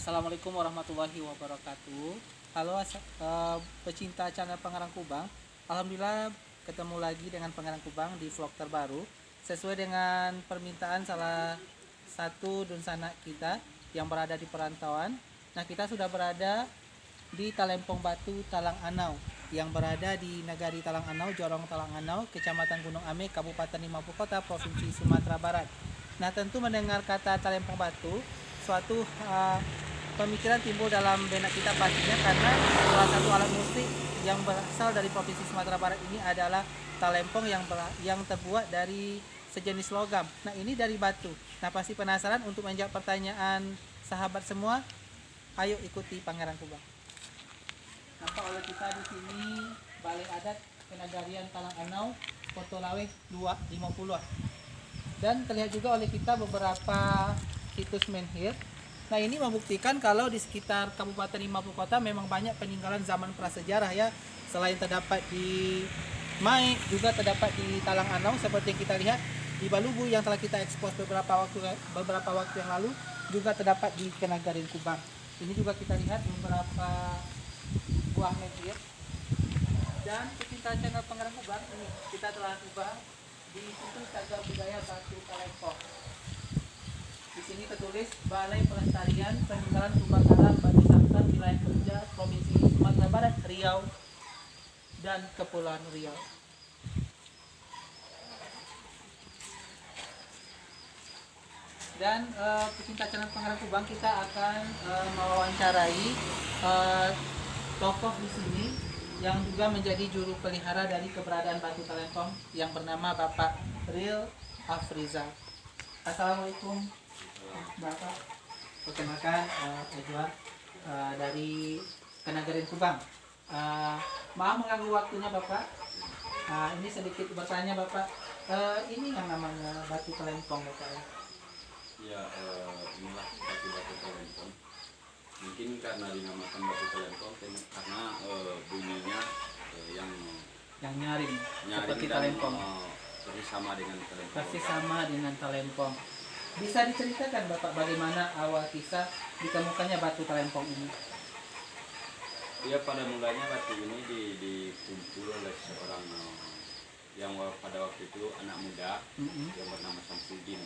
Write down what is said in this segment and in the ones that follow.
Assalamualaikum warahmatullahi wabarakatuh. Halo pecinta channel Pangarang Kubang. Alhamdulillah ketemu lagi dengan Pangarang Kubang di vlog terbaru. Sesuai dengan permintaan salah satu dunsana kita yang berada di perantauan. Nah, kita sudah berada di Talempong Batu Talang Anau yang berada di Nagari Talang Anau, Jorong Talang Anau, Kecamatan Gunung Ame, Kabupaten Limau Kota, Provinsi Sumatera Barat. Nah, tentu mendengar kata Talempong Batu, suatu pemikiran timbul dalam benak kita pastinya karena salah satu alat musik yang berasal dari Provinsi Sumatera Barat ini adalah talempong yang terbuat dari sejenis logam. Nah, ini dari batu. Nah, pasti penasaran untuk menjawab pertanyaan sahabat semua. Ayo ikuti Pangeran Kubang. Nampak oleh kita di sini Balai Adat Kenagarian Talang Anau, Foto Laweh 250. Dan terlihat juga oleh kita beberapa situs menhir. Nah, ini membuktikan kalau di sekitar Kabupaten Limau Kota memang banyak peninggalan zaman prasejarah ya. Selain terdapat di Mai, juga terdapat di Talang Anau seperti yang kita lihat di Balubu yang telah kita ekspos beberapa waktu yang lalu, juga terdapat di Kenagarian Kubang. Ini juga kita lihat beberapa buah menhir. Dan pecinta channel Pangeran Kubang, ini kita telah tiba di situs Cagar Budaya Batu Talempong. Di sini tertulis Balai Pelestarian Peninggalan Kebakaran Batu Sangkar Wilayah Kerja Provinsi Sumatera Barat, Riau dan Kepulauan Riau. Dan pecinta channel Pangeran Kubang, kita akan mewawancarai tokoh di sini yang juga menjadi juru pelihara dari keberadaan Batu Talempong yang bernama Bapak Ril Afrizal. Assalamualaikum Bapak. Perkenalkan Edward dari Kenagarian Kubang. Maaf mengganggu waktunya Bapak. Ini sedikit bertanya Bapak. Ini yang namanya Batu Talempong Bapak ya? Ya, inilah batu-batu talempong. Mungkin karena dinamakan batu talempong karena bunyinya yang nyaring seperti dan talempong. persis sama dengan talempong. Persis sama dengan talempong. Bisa diceritakan Bapak bagaimana awal kisah ditemukannya batu talempong ini? Ya, pada mulanya batu ini dikumpul oleh seorang yang pada waktu itu anak muda yang bernama Samsudin.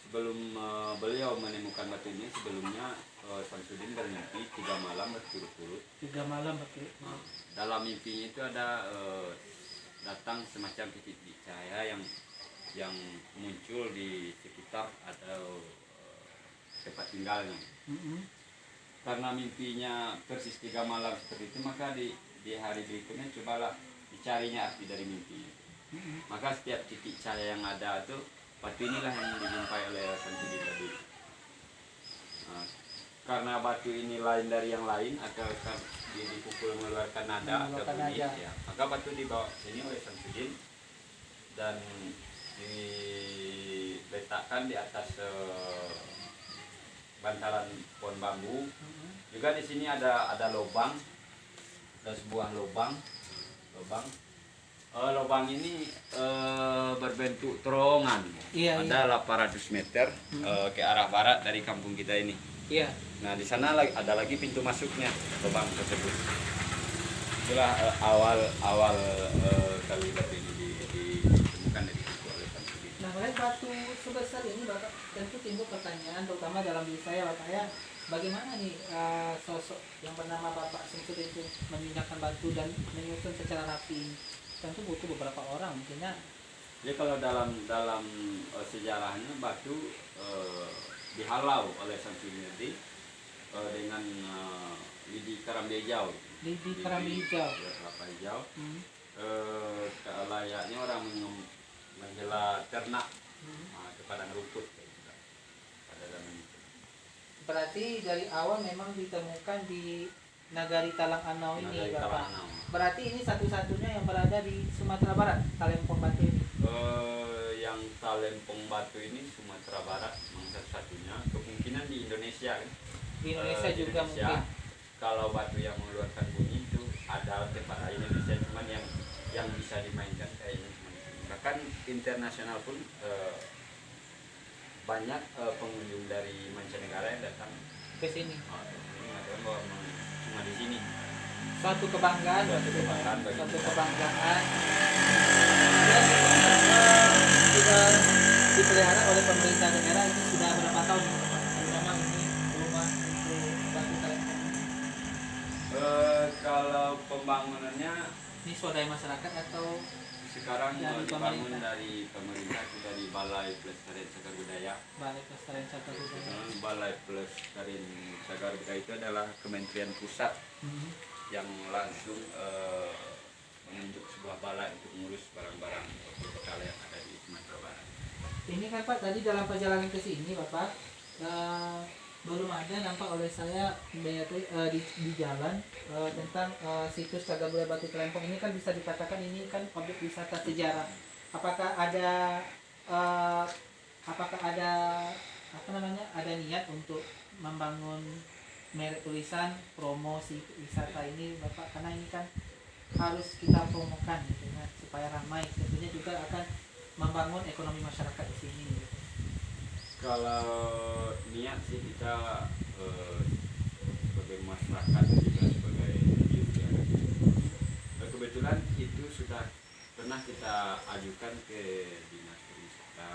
Sebelum beliau menemukan batu ini, sebelumnya Samsudin bermimpi 3 malam berturut-turut. 3 malam berturut-turut. Dalam mimpinya itu ada datang semacam titik cahaya yang muncul di sekitar atau tempat tinggalnya. Karena mimpinya persis 3 malam seperti itu, maka di hari berikutnya cobalah dicarinya arti dari mimpinya. Maka setiap titik cahaya yang ada itu, batu inilah yang dijumpai oleh Samsudin tadi. Karena batu ini lain dari yang lain atau dia dipukul mengeluarkan nada atau bunyi, ya, maka batu dibawa sini oleh Samsudin dan diletakkan di atas bantalan pohon bambu. Juga di sini ada lubang, ada sebuah lubang. Lubang ini berbentuk terowongan. Ada 800 meter ke arah barat dari kampung kita ini. Iya. Nah, di sana ada lagi pintu masuknya lubang tersebut. Itulah awal kali batu ini ditemukan dari situ oleh Samsudin. Nah, melihat batu sebesar ini Bapak, tentu timbul pertanyaan terutama dalam diri saya Bapak ya. Bagaimana nih sosok yang bernama Bapak Samsudin itu memindahkan batu dan menyusun secara rapi? Tentu butuh beberapa orang mungkinnya. Jadi kalau dalam sejarahnya batu dihalau oleh Samsudin tadi dengan lidi karambe hijau. Lidi karambe hijau. Kelapa hijau. Layaknya orang menghela ternak ke padang rumput pada zaman itu. Berarti dari awal memang ditemukan di Nagari Talang Anau ini Bapak. Anau. Berarti ini satu-satunya yang berada di Sumatera Barat, Talempong Batu ini. Yang Talempong Batu ini Sumatera Barat memang satu-satunya. Kemungkinan di Indonesia kan. Di Indonesia juga Indonesia, mungkin. kalau batu yang mengeluarkan bunyi itu ada tempat lain Indonesia, cuman yang bisa dimainkan kayaknya cuma di sini. Bahkan internasional pun banyak pengunjung dari mancanegara yang datang ke sini. Ini ada yang bawa cuma di sini. Suatu kebanggaan, Suatu kebanggaan bagi suatu kita. kebanggaan. Ya, sudah dipelihara oleh pemerintah daerah ini sudah berapa tahun ya, Bapak? Memang ini rumah untuk batu talempong Kalau pembangunannya ini swadaya masyarakat atau sekarang dari dibangun pemerintah? dari pemerintah itu dari Balai Pelestarian Cagar Budaya. Balai Pelestarian Cagar Budaya? Balai Pelestarian Cagar Budaya itu adalah Kementerian Pusat yang langsung menunjuk sebuah balai untuk mengurus barang-barang berbekal yang ada di Sumatera Barat. Ini kan Pak, tadi dalam perjalanan ke sini Bapak belum ada nampak oleh saya di jalan tentang situs Cagar Budaya Batu Talempong. Ini kan bisa dikatakan ini kan objek wisata sejarah. Apakah ada apa namanya, ada niat untuk membangun merek tulisan promosi wisata ini Bapak, karena ini kan harus kita promokan gitu kan, supaya ramai, tentunya juga akan membangun ekonomi masyarakat di sini gitu. Kalau niat sih kita sebagai masyarakat dan juga sebagai juga kebetulan itu sudah pernah kita ajukan ke dinas pariwisata,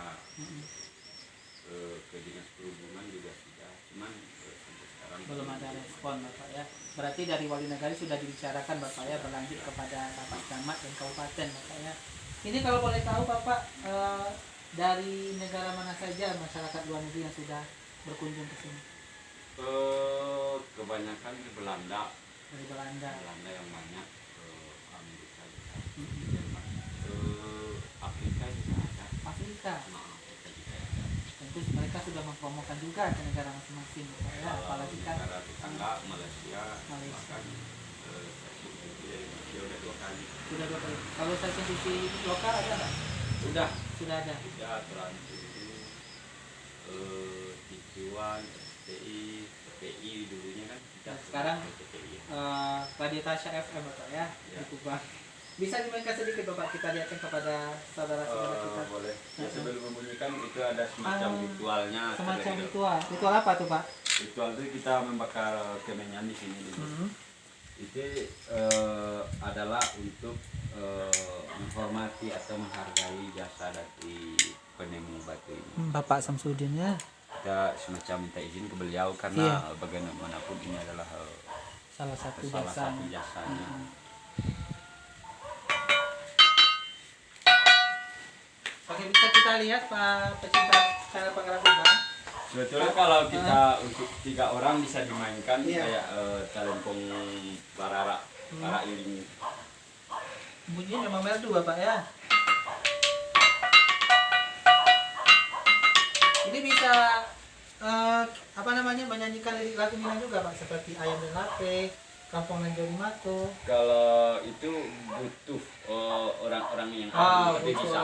ke dinas perhubungan juga sudah, cuman sampai sekarang Belum ada respon Bapak ya. Berarti dari Wali Negari sudah dibicarakan Bapak ya, berlanjut kepada Bapak Camat dan Kabupaten Bapak ya. Ini kalau boleh tahu Bapak, dari negara mana saja masyarakat luar negeri yang sudah berkunjung ke sini? kebanyakan ke Belanda, Dari Belanda. yang banyak, ke Amerika juga, Jerman, ke Afrika juga ada. Afrika. Afrika juga ada. Tentu mereka sudah mempromokan juga ke negara masing-masing Bapak ya. Apalagi kan Negara tetangga Malaysia, Malaysia. bahkan stasiun TV dari Malaysia udah 2 kali. sudah 2 kali. Kalau stasiun TV lokal ada nggak? Udah Sudah ada. Trans itu, Tituan, STI, PTI dulunya kan kita Nah, sekarang PTI. Radio Tasya FM Bapak ya, Ya. di Kubang. Bisa dimainkan sedikit Bapak, kita lihatkan kepada saudara-saudara kita. Boleh. Ya, sebelum membunyikan itu ada semacam ritualnya. Semacam terlebih dahulu. ritual. Ritual apa tuh Pak? Ritual itu kita membakar kemenyan di sini dulu. Itu adalah untuk menghormati atau menghargai jasa dari penemu batu ini. Bapak Samsudin ya. Kita semacam minta izin ke beliau karena Iya. bagaimanapun ini adalah Salah satu salah jasa. satu jasanya. Oke, bisa kita lihat Pak pecinta channel Penggerak Kubang. Sebetulnya kalau kita untuk 3 orang bisa dimainkan Iya. kayak talempong barara, para iring. Bunyinya memang merdu Bapak ya. Ini bisa apa namanya, menyanyikan lirik lagu Minang juga Pak, seperti Ayam dan Lape, Kampung Nenggoli Mato. Kalau itu butuh orang-orang yang ahli, tapi bisa.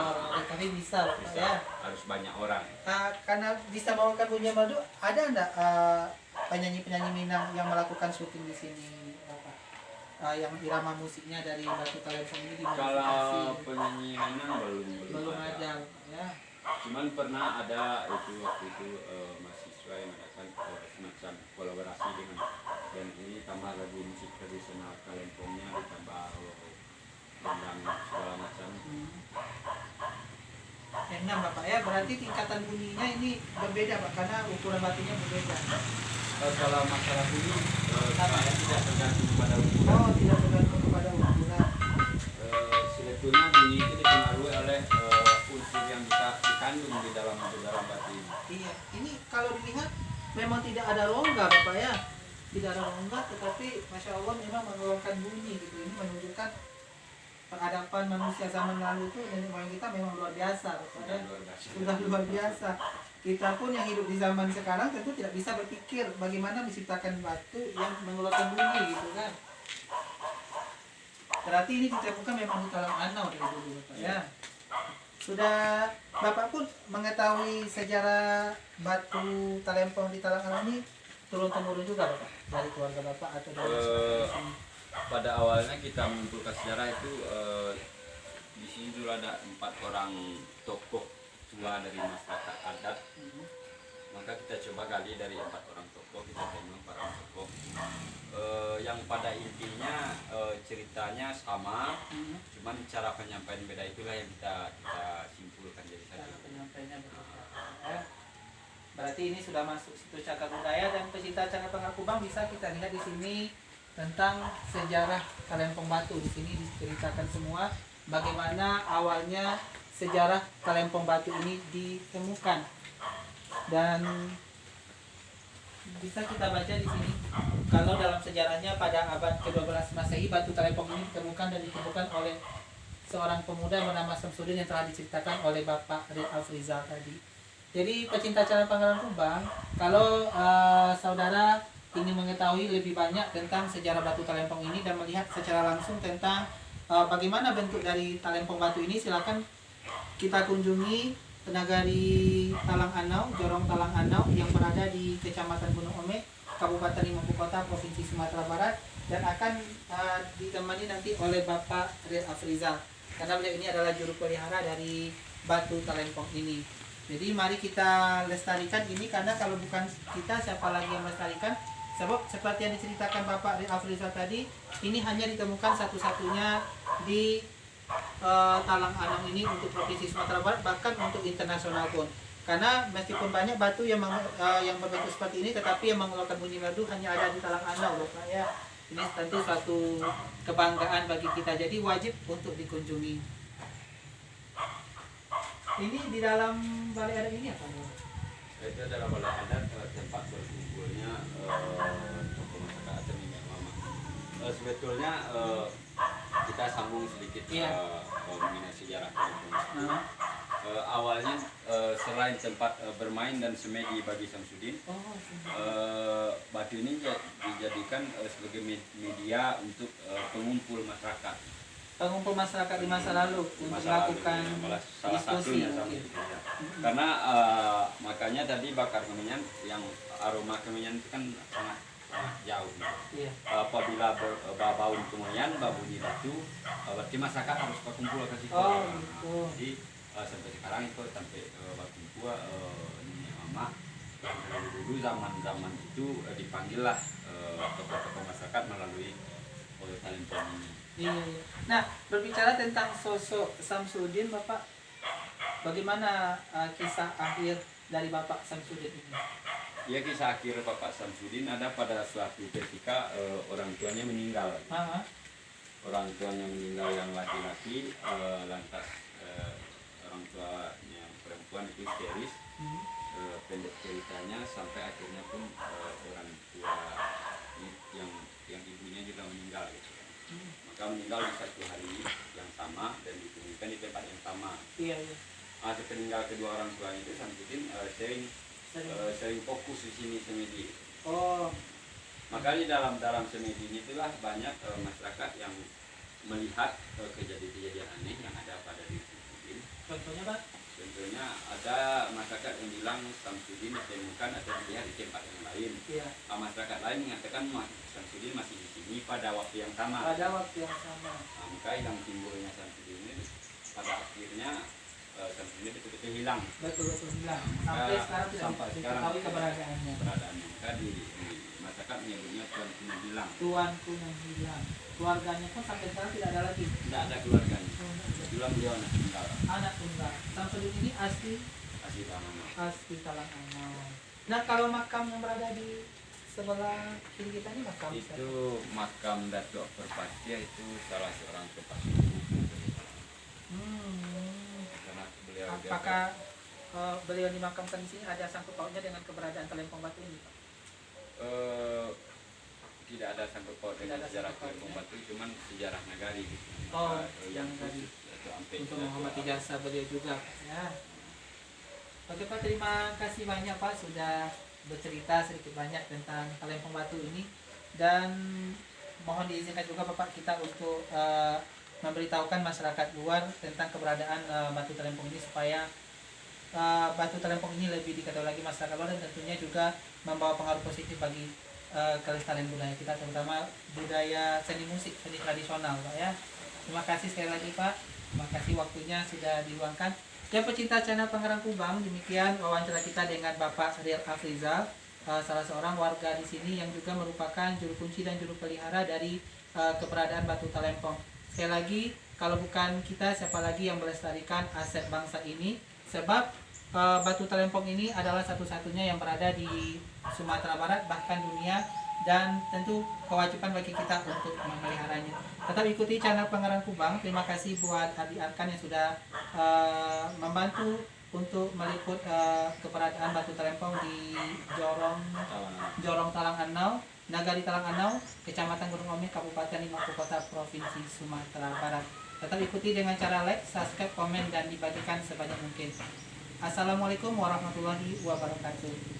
Tapi bisa Bapak Bisa, ya. harus banyak orang. Karena bisa bawakan bunyi merdu, ada enggak penyanyi-penyanyi Minang yang melakukan syuting di sini Bapak? Yang irama musiknya dari Batu Talempong ini dimodifikasi. Kalau penyanyi Minang belum ada Bapak ya. Cuman pernah ada itu waktu itu mahasiswa yang mengadakan semacam kolaborasi dengan band ini, tambah lagi musik tradisional Talempongnya, ditambah gendang segala macam. Enam Bapak ya, berarti tingkatan bunyinya ini berbeda Pak, karena ukuran batunya berbeda. Kalau masalah bunyi saya tidak tergantung pada ukuran. Oh, tidak tergantung kepada ukuran. Sebetulnya bunyi itu dipengaruhi oleh unsur yang bisa dikandung di dalam batu ini. Iya, ini kalau dilihat memang tidak ada rongga Bapak ya. Tidak ada rongga, tetapi Masya Allah memang mengeluarkan bunyi gitu. Ini menunjukkan peradaban manusia zaman lalu itu nenek moyang kita memang luar biasa Bapak ya. Sudah luar biasa. Kita pun yang hidup di zaman sekarang tentu tidak bisa berpikir bagaimana menciptakan batu yang mengeluarkan bunyi gitu kan. Berarti ini ditemukan memang di Talang Anau dari dulu Bapak ya. Sudah Bapak pun mengetahui sejarah batu Talempong di Talang Anau ini turun-temurun juga Bapak, dari keluarga Bapak atau dari masyarakat di sini? Pada awalnya kita mengumpulkan sejarah itu di sini dulu ada 4 orang tokoh tua dari masyarakat adat Maka kita coba gali dari 4 orang tokoh, kita tengok 4 orang tokoh. Yang pada intinya ceritanya sama, cuman cara penyampaian beda, itulah yang kita simpulkan jadi Cara satu. penyampaiannya berbeda. Ya. Berarti ini sudah masuk situ cagar budaya, dan pecinta cagar Pangrango Kubang bisa kita lihat di sini tentang sejarah Kalempong Batu. Di sini diceritakan semua bagaimana awalnya sejarah Kalempong Batu ini ditemukan, dan bisa kita baca di sini kalau dalam sejarahnya pada abad ke-12 Masehi batu Kalempong ini ditemukan dan ditemukan oleh seorang pemuda bernama Samsudin yang telah diceritakan oleh Bapak Red Afrizal tadi. Jadi pecinta cagar Pangrango Kubang, kalau saudara ingin mengetahui lebih banyak tentang sejarah batu Talempong ini dan melihat secara langsung tentang bagaimana bentuk dari Talempong Batu ini, silakan kita kunjungi Nagari Talang Anau, Jorong Talang Anau yang berada di Kecamatan Gunung Ome, Kabupaten Mamuju Kota, Provinsi Sumatera Barat, dan akan ditemani nanti oleh Bapak Red Afrizal, karena beliau ini adalah juru pelihara dari batu Talempong ini. Jadi mari kita lestarikan ini, karena kalau bukan kita siapa lagi yang melestarikan. Sebab seperti yang diceritakan Bapak Red Afrizal tadi, ini hanya ditemukan satu-satunya di Talang Anau ini untuk Provinsi Sumatera Barat, bahkan untuk internasional pun. Karena meskipun banyak batu yang berbentuk seperti ini, tetapi yang mengeluarkan bunyi merdu hanya ada di Talang Anau, loh Pak ya. Ini tentu suatu kebanggaan bagi kita, jadi wajib untuk dikunjungi. Ini di dalam balai adat ini apa? Itu adalah balai adat, tempat berkumpulnya tokoh masyarakat atau nenek mama. Sebetulnya kita sambung sedikit mengenai sejarah Kalempong. Awalnya selain tempat bermain dan semedi bagi Samsudin, batu ini dijadikan sebagai media untuk pengumpul masyarakat. Pengumpul masyarakat di masa lalu untuk melakukan diskusi. Karena makanya tadi bakar kemenyan, yang aroma kemenyan itu kan sangat jauh. Iya. Apabila bau kemenyan, bunyi batu, berarti masyarakat harus berkumpul ke situ. Oh, gitu. Jadi sampai sekarang itu sampai batu tua nenek mama yang dulu zaman itu dipanggillah tokoh-tokoh masyarakat melalui Kalempong ini. Iya. Nah, berbicara tentang sosok Samsudin, Bapak, bagaimana kisah akhir dari Bapak Samsudin ini? Ya, kisah akhir Bapak Samsudin ada pada suatu ketika orang tuanya meninggal. Orang tuanya meninggal yang laki-laki, lantas orang tuanya yang perempuan itu histeris. Pendek ceritanya sampai akhirnya pun orang tua yang ibunya juga meninggal gitu. Maka meninggal di satu hari yang sama dan ditemukan di tempat yang sama. Iya. Sepeninggal kedua orang tuanya itu Samsudin sering fokus di sini semedi. Oh. Maka di dalam semedi ini itulah banyak masyarakat yang melihat kejadian-kejadian aneh yang ada pada diri Samsudin. Contohnya, Pak? Contohnya ada masyarakat yang bilang Samsudin ditemukan atau dilihat di tempat yang lain. Iya. Masyarakat lain mengatakan Samsudin masih di sini pada waktu yang sama. Pada waktu yang sama. Maka yang timbulnya Samsudin ini pada akhirnya Samsudin betul-betul hilang. Betul-betul hilang. Sampai sekarang tidak diketahui keberadaannya. Maka di masyarakat menyebutnya Tuan Kuno Hilang. Tuan Kuno Hilang. Keluarganya pun sampai sekarang tidak ada lagi. Tidak ada keluarganya. Bilang beliau anak tunggal. Anak tunggal. Samsudin ini asli Talang Anau. Nah, kalau makam yang berada di sebelah kiri kita ini makam itu makam Datuk Perpatia, itu salah seorang kepala suku. Karena beliau apakah beliau dimakamkan di sini ada sangkut pautnya dengan keberadaan Kalempong Batu ini, Pak? Tidak ada sangkut paut dengan sejarah Kalempong Batu, cuman sejarah Nagari gitu. Yang Nagari. Untuk menghormati jasa beliau juga, ya. Oke Pak, terima kasih banyak Pak sudah bercerita sedikit banyak tentang Kalempong Batu ini, dan mohon diizinkan juga Bapak kita untuk memberitahukan masyarakat luar tentang keberadaan batu Talempong ini, supaya batu Talempong ini lebih diketahui lagi masyarakat luar, dan tentunya juga membawa pengaruh positif bagi kelestarian budaya kita, terutama budaya seni musik, seni tradisional Pak ya. Terima kasih sekali lagi Pak, terima kasih waktunya sudah diluangkan. Ya pecinta channel Pangerang Kubang, demikian wawancara kita dengan Bapak Riel Afrizal, salah seorang warga di sini yang juga merupakan juru kunci dan juru pelihara dari keberadaan Batu Talempong. Sekali lagi, kalau bukan kita, siapa lagi yang melestarikan aset bangsa ini? Sebab Batu Talempong ini adalah satu-satunya yang berada di Sumatera Barat, bahkan dunia, dan tentu kewajiban bagi kita untuk memeliharanya. Tetap ikuti channel Pangerang Kubang. Terima kasih buat Adi Arkan yang sudah membantu untuk meliput keberadaan Batu Talempong di Jorong Talang Anau, Nagari Talang Anau, Kecamatan Gunung Omik, Kabupaten Limau Kota, Provinsi Sumatera Barat. Tetap ikuti dengan cara like, subscribe, komen, dan dibagikan sebanyak mungkin. Assalamualaikum warahmatullahi wabarakatuh.